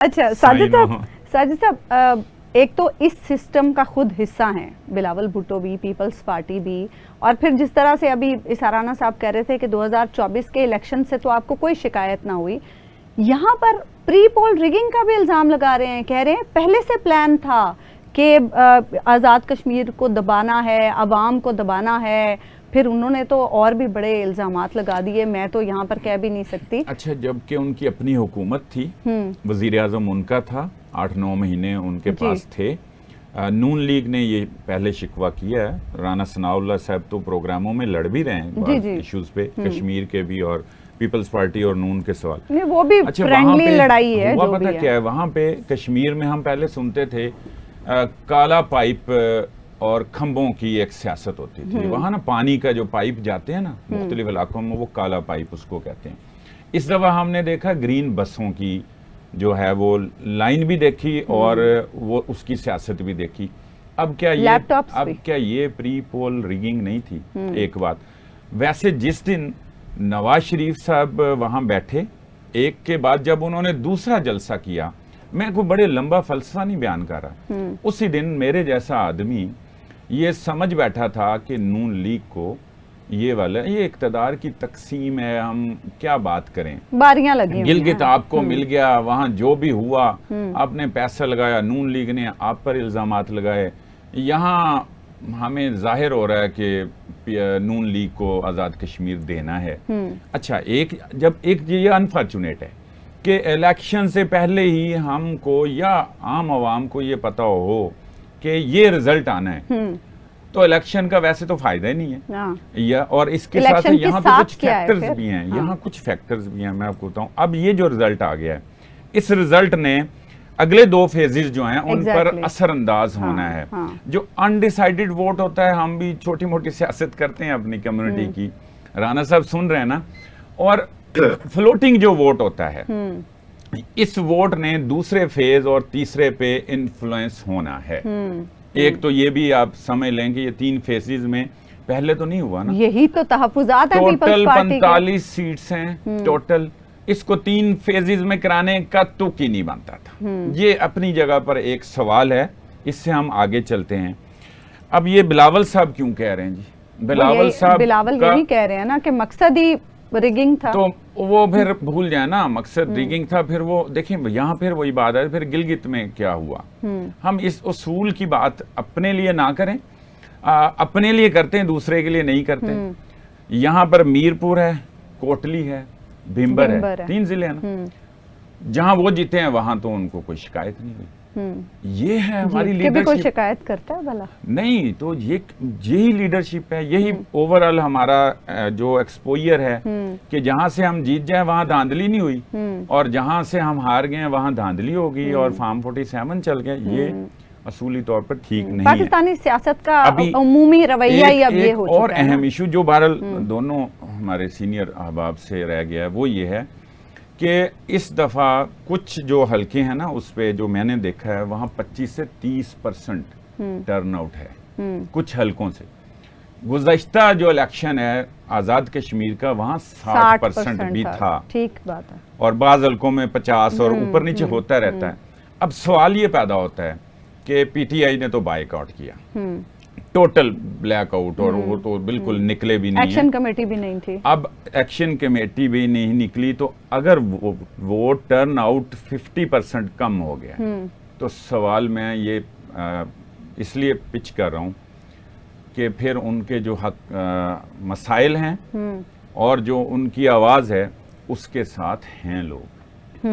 اچھا ساجد صاحب ایک تو اس سسٹم کا خود حصہ ہیں بلاول بھٹو بھی، پیپلز پارٹی بھی، اور پھر جس طرح سے ابھی اسارانہ صاحب کہہ رہے تھے کہ 2024 کے الیکشن سے تو آپ کو کوئی شکایت نہ ہوئی، یہاں پر پری پول ریگنگ کا بھی الزام لگا رہے ہیں، کہہ رہے ہیں پہلے سے پلان تھا کہ آزاد کشمیر کو دبانا ہے، عوام کو دبانا ہے، پھر انہوں نے تو اور بھی بڑے الزامات لگا دیے، میں تو یہاں پر کہہ بھی نہیں سکتی۔ اچھا، جبکہ ان کی اپنی حکومت تھی، وزیر اعظم ان کا تھا، 8-9 مہینے ان کے پاس تھے، نون لیگ نے یہ پہلے شکوہ کیا ہے، رانا ثناء اللہ صاحب تو پروگراموں میں لڑ بھی رہے ہیں بعض ایشوز پہ، کشمیر کے بھی اور پیپلز پارٹی اور نون کے سوال۔ وہ بھی فرینڈلی لڑائی ہے، ہوا پتہ کیا ہے وہاں پہ کشمیر میں ہم پہلے سنتے تھے کالا پائپ اور کھمبوں کی ایک سیاست ہوتی تھی، وہاں نا پانی کا جو پائپ جاتے ہیں نا مختلف علاقوں میں، وہ کالا پائپ اس کو کہتے ہیں۔ اس دفعہ ہم نے دیکھا گرین بسوں کی جو ہے وہ لائن بھی دیکھی اور وہ اس کی سیاست بھی دیکھی۔ اب کیا یہ پری پول ریگنگ نہیں تھی؟ ایک بات ویسے جس دن نواز شریف صاحب وہاں بیٹھے، ایک کے بعد جب انہوں نے دوسرا جلسہ کیا، میں کوئی بڑے لمبا فلسفہ نہیں بیان کر رہا، اسی دن میرے جیسا آدمی یہ سمجھ بیٹھا تھا کہ نون لیگ کو یہ اقتدار کی تقسیم ہے، ہم کیا بات کریں، باریاں لگی، گلگت آپ کو مل گیا، وہاں جو بھی ہوا آپ نے پیسہ لگایا، نون لیگ نے آپ پر الزامات لگائے، یہاں ہمیں ظاہر ہو رہا ہے کہ نون لیگ کو آزاد کشمیر دینا ہے۔ اچھا، جب یہ انفارچونیٹ ہے کہ الیکشن سے پہلے ہی ہم کو یا عام عوام کو یہ پتا ہو کہ یہ رزلٹ آنا ہے، تو الیکشن کا ویسے تو فائدہ ہی نہیں ہے، اور اس کے ساتھ یہاں پہ کچھ فیکٹرز بھی ہیں، میں آپ کو بتاؤں۔ اب یہ جو رزلٹ آ گیا ہے، اس رزلٹ نے اگلے 2 فیزز جو ہیں ان پر اثر انداز ہونا ہے۔ جو انڈیسائیڈڈ ووٹ ہوتا ہے، ہم بھی چھوٹی موٹی سیاست کرتے ہیں اپنی کمیونٹی کی، رانا صاحب سن رہے ہیں نا، اور فلوٹنگ جو ووٹ ہوتا ہے، اس ووٹ نے دوسرے فیز اور تیسرے پہ انفلوئنس ہونا ہے۔ ایک تو یہ بھی آپ سمجھ لیں کہ یہ 3 فیزز میں پہلے تو نہیں ہوا نا، یہی تو تحفظات ہیں ٹوٹل 45 سیٹس ہیں ٹوٹل، اس کو 3 فیزز میں کرانے کا تک ہی نہیں بنتا تھا۔ یہ اپنی جگہ پر ایک سوال ہے، اس سے ہم آگے چلتے ہیں۔ اب یہ بلاول صاحب کیوں کہہ رہے ہیں جی؟ بلاول یہی کہہ رہے ہیں نا کہ مقصد ہی ریگنگ تھا، تو وہ پھر بھول جائیں نا مقصد ریگنگ تھا، پھر وہ دیکھیں یہاں پھر وہی بات ہے، پھر گلگت میں کیا ہوا، ہم اس اصول کی بات اپنے لیے نہ کریں، اپنے لیے کرتے ہیں، دوسرے کے لیے نہیں کرتے۔ یہاں پر میرپور ہے، کوٹلی ہے، بھمبر ہے، 3 ضلع ہیں نا، جہاں وہ جیتے ہیں وہاں تو ان کو کوئی شکایت نہیں ہوئی۔ یہ ہے ہماری لیڈرشپ۔ کوئی شکایت کرتا ہے بھلا؟ نہیں، تو یہی لیڈرشپ ہے، یہی اوورآل ہمارا جو ایکسپوئر ہے کہ جہاں سے ہم جیت جائیں وہاں دھاندلی نہیں ہوئی، اور جہاں سے ہم ہار گئے وہاں دھاندلی ہو گئی اور فارم 47 چل گئے۔ یہ اصولی طور پر ٹھیک نہیں ہے۔ پاکستانی سیاست کا عمومی رویہ ہی اب یہ ہو چکا ہے۔ اور اہم ایشو جو بہرحال دونوں ہمارے سینئر احباب سے رہ گیا ہے وہ یہ ہے کہ اس دفعہ کچھ جو حلقے ہیں نا اس پہ جو میں نے دیکھا ہے وہاں 25 سے 30% ٹرن آؤٹ ہے کچھ حلقوں سے۔ گزشتہ جو الیکشن ہے آزاد کشمیر کا وہاں 60% بھی تھا، ٹھیک بات ہے، اور بعض حلقوں میں 50 اور اوپر نیچے ہوتا رہتا ہے۔ اب سوال یہ پیدا ہوتا ہے کہ پی ٹی آئی نے تو بائیک آؤٹ کیا، ٹوٹل بلیک آؤٹ، اور وہ تو بالکل نکلے بھی نہیں، ایکشن کمیٹی بھی نہیں تھی۔ اب ایکشن کمیٹی بھی نہیں نکلی، تو اگر ووٹ ٹرن آؤٹ 50% کم ہو گیا تو سوال میں یہ اس لیے پچ کر رہا ہوں کہ پھر ان کے جو حق مسائل ہیں اور جو ان کی آواز ہے اس کے ساتھ ہیں لوگ۔